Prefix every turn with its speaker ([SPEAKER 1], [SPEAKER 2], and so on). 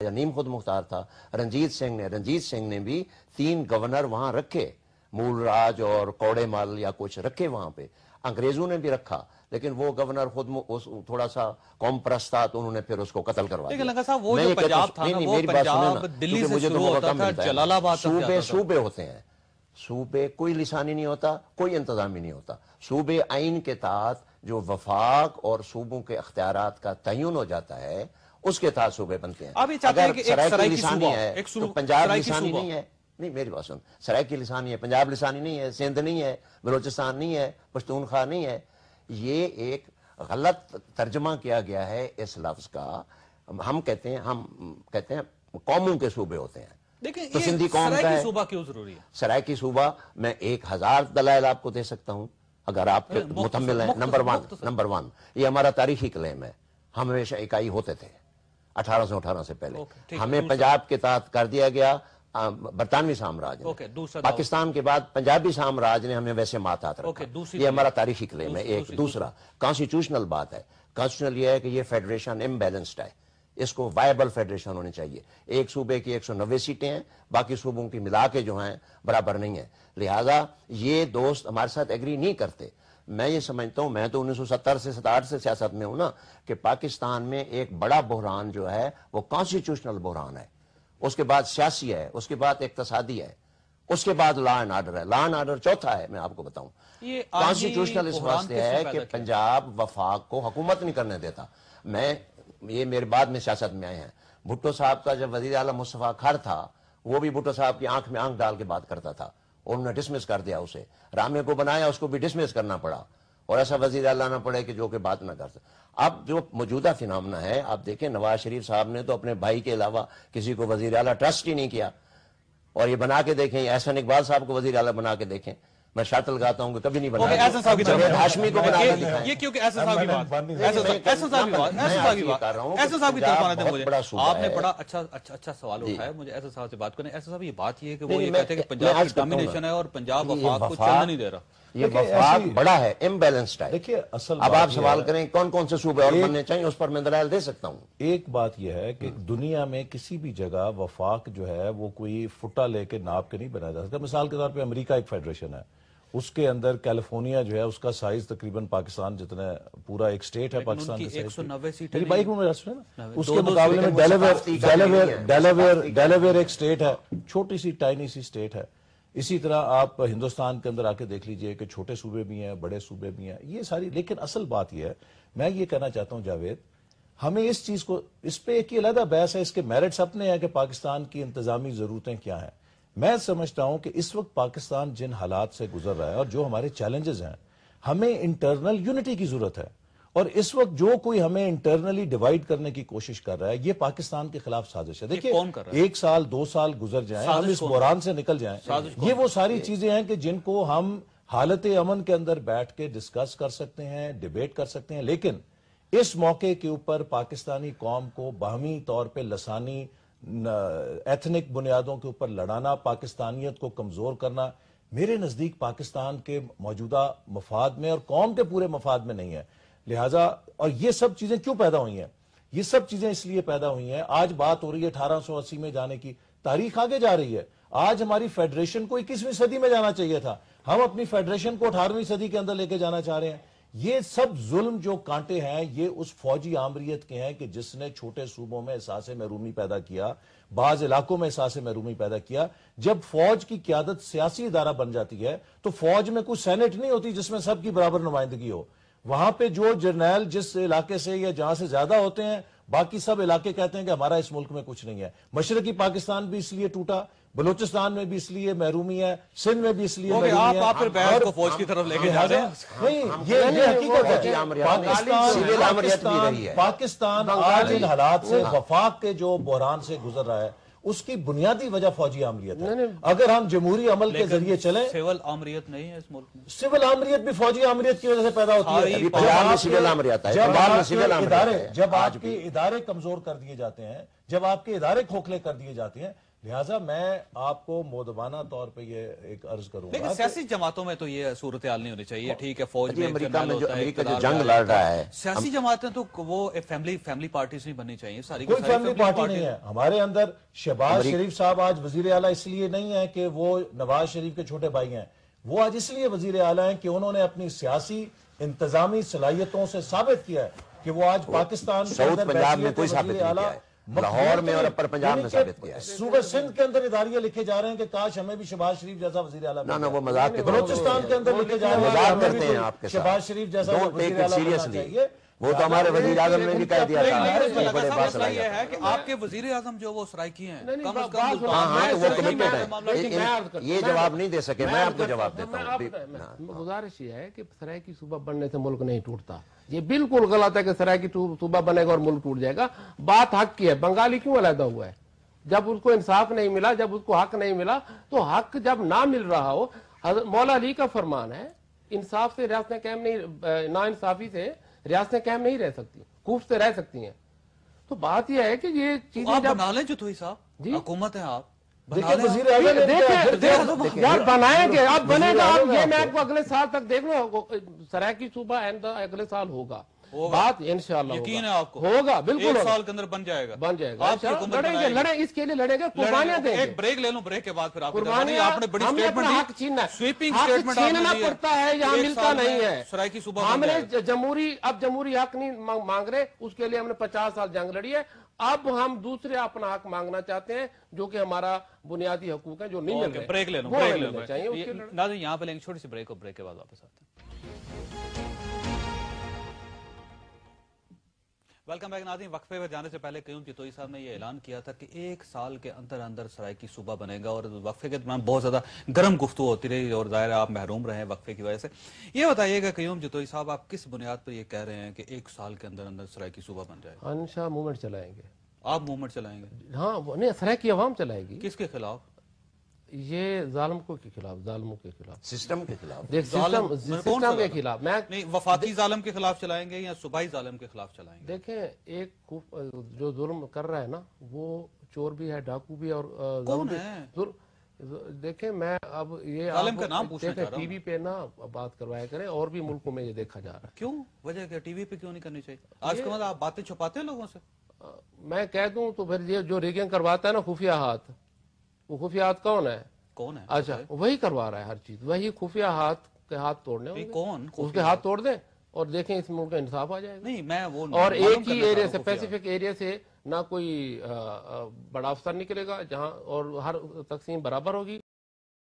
[SPEAKER 1] یا نیم خود مختار تھا، رنجیت سنگھ نے بھی 3 گورنر وہاں رکھے، مول راج اور کوڑے مل یا کچھ رکھے وہاں پہ، انگریزوں نے بھی رکھا، لیکن وہ گورنر خود تھوڑا سا قوم پرست تھا تو انہوں نے پھر اس کو قتل کروا دیا۔
[SPEAKER 2] لیکن لگا صاحب وہ جو پنجاب تھا نا، وہ پنجاب دلی سے شروع ہوتا تھا، جلال آباد تک جاتا تھا۔
[SPEAKER 1] صوبے ہوتے ہیں، صوبے کوئی لسانی نہیں ہوتا، کوئی انتظامی نہیں ہوتا، صوبے آئین کے تحت جو وفاق اور صوبوں کے اختیارات کا تعین ہو جاتا ہے اس کے تحت صوبے بنتے ہیں۔
[SPEAKER 2] اگر
[SPEAKER 1] سرائکی لسانی ہے تو پنجاب لسانی نہیں ہے، نہیں میری بات سن، سرائکی لسانی ہے، پنجاب لسانی نہیں ہے، سندھ نہیں ہے، بلوچستان نہیں ہے، پشتونخوا نہیں ہے۔ یہ ایک غلط ترجمہ کیا گیا ہے اس لفظ کا۔ ہم کہتے ہیں قوموں کے صوبے ہوتے ہیں، تو سندھی قوم کا ہے۔
[SPEAKER 2] سرائکی صوبہ کیوں ضروری ہے؟
[SPEAKER 1] سرائکی صوبہ میں 1000 دلائل آپ کو دے سکتا ہوں اگر آپ کے متمل ہیں۔ نمبر 1 یہ ہمارا تاریخی کلیم ہے، ہم ہمیشہ اکائی ہوتے تھے 1818 سے پہلے، ہمیں پنجاب کے تحت کر دیا گیا برطانوی سامراج نے، پاکستان کے بعد پنجابی سامراج نے ہمیں ویسے ماتحت رکھا، یہ ہمارا تاریخی کلیم ہے۔ ایک دوسرا کانسٹیٹیوشنل بات ہے، کانسٹیٹیوشنل یہ ہے کہ یہ فیڈریشن امبیلنسڈ ہے، اس کو وائبل فیڈریشن ہونی چاہیے۔ ایک صوبے کی 190 سیٹیں ہیں، باقی صوبوں کی ملا کے جو ہیں برابر نہیں ہیں، لہذا یہ دوست ہمارے ساتھ ایگری نہیں کرتے۔ میں یہ سمجھتا ہوں، میں تو 1970 سے 67 سے سیاست میں ہوں نا، کہ پاکستان میں ایک بڑا بحران جو ہے وہ کانسٹیٹیوشنل بحران ہے، اس کے بعد سیاسی ہے، اس کے بعد اقتصادی ہے، اس کے بعد لا اینڈ آرڈر ہے، لا اینڈ آرڈر چوتھا ہے۔ میں آپ کو بتاؤں کانسٹیٹیوشنل اس واسطے ہے کہ پنجاب وفاق کو حکومت نہیں کرنے دیتا۔ یہ میرے بعد میں سیاست میں آئے ہیں، بھٹو صاحب کا جب وزیر اعلیٰ مصطفیٰ کھر تھا، وہ بھی بھٹو صاحب کی آنکھ میں آنکھ ڈال کے بات کرتا تھا، انہوں نے ڈسمس کر دیا اسے، رامے کو بنایا اس کو بھی ڈسمس کرنا پڑا، اور ایسا وزیر اعلیٰ نہ پڑے کہ جو کہ بات نہ کر سکے۔ اب جو موجودہ فنامنا ہے، آپ دیکھیں نواز شریف صاحب نے تو اپنے بھائی کے علاوہ کسی کو وزیر اعلیٰ ٹرسٹ ہی نہیں کیا، اور یہ بنا کے دیکھیں، احسن اقبال صاحب کو وزیر اعلیٰ بنا کے دیکھیں، میں شرط لگاتا ہوں کہ کبھی نہیں بنا، ہاشمی کو بنا کے دکھائیں۔
[SPEAKER 2] یہ کیونکہ ایسا صاحب کی بات، ایسا صاحب کی طرف آپ نے بڑا اچھا سوال اٹھایا، مجھے ایسا صاحب سے بات کریں۔ ایسا صاحب یہ بات یہ ہے کہ وہ یہ کہتے ہیں کہ پنجاب کی ڈومینیشن ہے اور پنجاب وفاق کو چلنے نہیں دے رہا،
[SPEAKER 1] یہ وفاق بڑا ہے، امبیلنسڈ ہے۔
[SPEAKER 3] دیکھیے اصل
[SPEAKER 1] اب آپ سوال کریں کون کون سے صوبے اور بننے چاہیے، اس پر میں دلائل دے سکتا ہوں۔
[SPEAKER 3] ایک بات یہ ہے کہ دنیا میں کسی بھی جگہ وفاق جو ہے وہ کوئی فٹا لے کے ناپ کے نہیں بنایا جا سکتا۔ مثال کے طور پہ امریکہ ایک فیڈریشن ہے، اس کے اندر کیلیفورنیا جو ہے اس کا سائز تقریباً پاکستان جتنا پورا ایک سٹیٹ ہے پاکستان کے سائز،
[SPEAKER 2] 190 سیٹیں،
[SPEAKER 3] میری بائک میں سنے نا، اس کے مقابلے میں ڈیلاویئر ایک سٹیٹ ہے، چھوٹی سی ٹائنی سی سٹیٹ ہے۔ اسی طرح آپ ہندوستان کے اندر آ کے دیکھ لیجئے کہ چھوٹے صوبے بھی ہیں، بڑے صوبے بھی ہیں، یہ ساری۔ لیکن اصل بات یہ ہے، میں یہ کہنا چاہتا ہوں جاوید، ہمیں اس چیز کو، اس پہ ایک علیحدہ بحث ہے، اس کے میرٹس اپنے ہیں کہ پاکستان کی انتظامی ضرورتیں کیا ہیں۔ میں سمجھتا ہوں کہ اس وقت پاکستان جن حالات سے گزر رہا ہے اور جو ہمارے چیلنجز ہیں، ہمیں انٹرنل یونٹی کی ضرورت ہے، اور اس وقت جو کوئی ہمیں انٹرنلی ڈیوائیڈ کرنے کی کوشش کر رہا ہے، یہ پاکستان کے خلاف سازش ہے۔ دیکھیں 1 سال 2 سال گزر جائیں، ہم اس بحران سے نکل جائیں، یہ وہ ساری چیزیں ہیں کہ جن کو ہم حالت امن کے اندر بیٹھ کے ڈسکس کر سکتے ہیں، ڈیبیٹ کر سکتے ہیں، لیکن اس موقع کے اوپر پاکستانی قوم کو باہمی طور پہ لسانی ایتھنک بنیادوں کے اوپر لڑانا، پاکستانیت کو کمزور کرنا، میرے نزدیک پاکستان کے موجودہ مفاد میں اور قوم کے پورے مفاد میں نہیں ہے۔ لہٰذا، اور یہ سب چیزیں کیوں پیدا ہوئی ہیں؟ یہ سب چیزیں اس لیے پیدا ہوئی ہیں، آج بات ہو رہی ہے 1880 میں جانے کی، تاریخ آگے جا رہی ہے۔ آج ہماری فیڈریشن کو 21ویں صدی میں جانا چاہیے تھا، ہم اپنی فیڈریشن کو 18ویں صدی کے اندر لے کے جانا چاہ رہے ہیں۔ یہ سب ظلم جو کانٹے ہیں، یہ اس فوجی آمریت کے ہیں کہ جس نے چھوٹے صوبوں میں احساس محرومی پیدا کیا، بعض علاقوں میں احساس محرومی پیدا کیا۔ جب فوج کی قیادت سیاسی ادارہ بن جاتی ہے تو فوج میں کوئی سینٹ نہیں ہوتی جس میں سب کی برابر نمائندگی ہو، وہاں پہ جو جرنیل جس علاقے سے یا جہاں سے زیادہ ہوتے ہیں، باقی سب علاقے کہتے ہیں کہ ہمارا اس ملک میں کچھ نہیں ہے۔ مشرقی پاکستان بھی اس لیے ٹوٹا، بلوچستان میں بھی اس لیے محرومی ہے، سندھ میں بھی اس لیے محرومی ہے۔
[SPEAKER 2] آپ پھر بحث کو فوج کی طرف لے کے جا رہے ہیں۔
[SPEAKER 3] نہیں، یہ حقیقت ہے۔ پاکستان آج ان حالات سے، وفاق کے جو بحران سے گزر رہا ہے، اس کی بنیادی وجہ فوجی آمریت ہے۔ اگر ہم جمہوری عمل کے ذریعے چلیں،
[SPEAKER 2] سول آمریت نہیں ہے اس ملک میں،
[SPEAKER 3] سول آمریت بھی فوجی آمریت کی وجہ سے پیدا ہوتی ہے۔ جب آپ کے ادارے کمزور کر دیے جاتے ہیں، جب آپ کے ادارے کھوکھلے کر دیے جاتے ہیں، لہٰذا میں آپ کو مودبانہ طور پہ یہ ایک عرض کروں گا،
[SPEAKER 2] لیکن سیاسی جماعتوں میں تو یہ صورتحال نہیں ہونی چاہیے. ٹھیک ہے، فوج میں
[SPEAKER 1] امریکہ جو جنگ لڑ رہا ہے،
[SPEAKER 2] سیاسی جماعتیں تو وہ فیملی پارٹیز نہیں بننی چاہیے. ساری
[SPEAKER 3] کوئی فیملی پارٹی نہیں ہے ہمارے اندر. شہباز شریف صاحب آج وزیر اعلیٰ اس لیے نہیں ہے کہ وہ نواز شریف کے چھوٹے بھائی ہیں، وہ آج اس لیے وزیر اعلیٰ ہیں کہ انہوں نے اپنی سیاسی انتظامی صلاحیتوں سے ثابت کیا ہے کہ وہ آج پاکستان
[SPEAKER 1] سعود پنجاب میں کوئی ثابت نہیں کیا ہے، لاہور میں اور اپر پنجاب میں ثابت کیا ہے.
[SPEAKER 3] صوبہ سندھ کے اندر اداریہ لکھے جا رہے ہیں کہ کاش ہمیں بھی شہباز شریف جیسا وزیر اعلیٰ.
[SPEAKER 1] نہ وہ مذاق کے
[SPEAKER 3] بلوچستان کے اندر لکھے جا رہے ہیں
[SPEAKER 1] مذاق کرتے ہیں آپ کے ساتھ.
[SPEAKER 3] شہباز شریف جیسا وزیر اعلیٰ ہونا چاہیے.
[SPEAKER 1] وہ تو ہمارے وزیر اعظم نے بھی کہہ دیا تھا.
[SPEAKER 2] مسئلہ یہ ہے کہ آپ کے وزیر اعظم جو وہ سرائکی ہیں، کم از کم
[SPEAKER 1] وہ کمیٹڈ ہیں. یہ جواب نہیں دے سکے، میں آپ کو جواب دیتا ہوں.
[SPEAKER 4] گزارش یہ ہے کہ سرائکی صوبہ بننے سے ملک نہیں ٹوٹتا. یہ بالکل غلط ہے کہ سرائکی صوبہ بنے گا اور ملک ٹوٹ جائے گا. بات حق کی ہے. بنگالی کیوں علیحدہ ہوا ہے؟ جب اس کو انصاف نہیں ملا، جب اس کو حق نہیں ملا، تو حق جب نہ مل رہا ہو، مولا علی کا فرمان ہے انصاف سے ریاستیں قائم نہیں، نا انصافی سے ریاستیں قائم نہیں رہ سکتی، خوف سے رہ سکتی ہیں. تو بات یہ ہے کہ یہ چیزیں
[SPEAKER 2] بنا لیں جو صاحب حکومت ہے، آپ
[SPEAKER 4] یار بنائیں گے، اب بنے گا. اب یہ میں آپ کو اگلے سال تک دیکھ لو، سرائکی صوبہ اگلے سال ہوگا. بات انشاءاللہ
[SPEAKER 2] یقین ہے آپ کو
[SPEAKER 4] ہوگا، بالکل
[SPEAKER 2] 1 سال کے اندر بن جائے گا.
[SPEAKER 4] لڑیں گے، لڑیں، اس کے لیے لڑیں گے، قربانیاں دیں گے.
[SPEAKER 2] ایک بریک لے لوں، بریک کے بعد پھر آپ
[SPEAKER 4] نے بڑی سٹیٹمنٹ دی. حق چھیننا پڑتا ہے، یہاں ملتا نہیں ہے.
[SPEAKER 2] سرائکی صوبہ
[SPEAKER 4] ہم نے جمہوری حق نہیں مانگ رہے، اس کے لیے ہم نے 50 سال جنگ لڑی ہے. اب ہم دوسرے اپنا حق مانگنا چاہتے ہیں جو کہ ہمارا بنیادی حقوق ہے جو نہیں مل رہے.
[SPEAKER 2] بریک لے لوں، بریک لینا چاہیے. ناظرین یہاں پہ لیں گے چھوٹی سی بریک، اور بریک کے بعد واپس آتے ہیں. ویلکم بیک ناظرین. وقفے پر جانے سے پہلے قیوم چتوئی صاحب نے یہ اعلان کیا تھا کہ 1 سال کے اندر سرائکی صوبہ بنے گا، اور وقفے کے دوران بہت زیادہ گرم گفتگو ہوتی رہی، اور ظاہر ہے آپ محروم رہے وقفے کی وجہ سے. یہ بتائیے گا قیوم چتوئی صاحب، آپ کس بنیاد پر یہ کہہ رہے ہیں کہ 1 سال کے اندر سرائکی صوبہ بن جائے گا؟
[SPEAKER 4] انشاء موومنٹ چلائیں گے.
[SPEAKER 2] آپ موومنٹ چلائیں گے؟
[SPEAKER 4] ہاں، نہیں، سرائکی عوام چلائے گی.
[SPEAKER 2] کس کے خلاف؟
[SPEAKER 4] یہ ظالموں کے خلاف، ظالموں کے خلاف،
[SPEAKER 1] سسٹم کے خلاف.
[SPEAKER 4] سسٹم کے خلاف. میں
[SPEAKER 2] نہیں، وفاقی ظالم کے خلاف چلائیں گے یا صوبائی ظالم کے خلاف چلائیں گے؟
[SPEAKER 4] دیکھیں، ایک جو ظلم کر رہا ہے نا، وہ چور بھی ہے، ڈاکو بھی، اور
[SPEAKER 2] کون ہے؟
[SPEAKER 4] دیکھیں، میں اب یہ
[SPEAKER 2] ظالم کا نام پوچھنا چاہ رہا ہوں.
[SPEAKER 4] ٹی وی پہ نہ بات کروایا کریں، اور بھی ملکوں میں یہ دیکھا جا رہا ہے.
[SPEAKER 2] کیوں؟ وجہ کیا؟ ٹی وی پہ کیوں نہیں کرنی چاہیے؟ آج کے بعد آپ باتیں چھپاتے ہیں لوگوں سے.
[SPEAKER 4] میں کہہ دوں تو پھر یہ جو ریگنگ کرواتا ہے نا خفیہ ہاتھ، وہ خفیہ ہاتھ کون ہے؟
[SPEAKER 2] کون ہے؟
[SPEAKER 4] اچھا، وہی کروا رہا ہے ہر چیز. وہی خفیہ ہاتھ کے ہاتھ توڑنے ہوں گے.
[SPEAKER 2] کون؟
[SPEAKER 4] اس کے ہاتھ توڑ دیں اور دیکھیں اس ملک کا انصاف آ جائے گا.
[SPEAKER 2] نہیں، میں وہ
[SPEAKER 4] اور ایک ہی ایریا سے، پیسیفک ایریا سے نہ کوئی بڑا افسر نکلے گا جہاں، اور ہر تقسیم برابر ہوگی.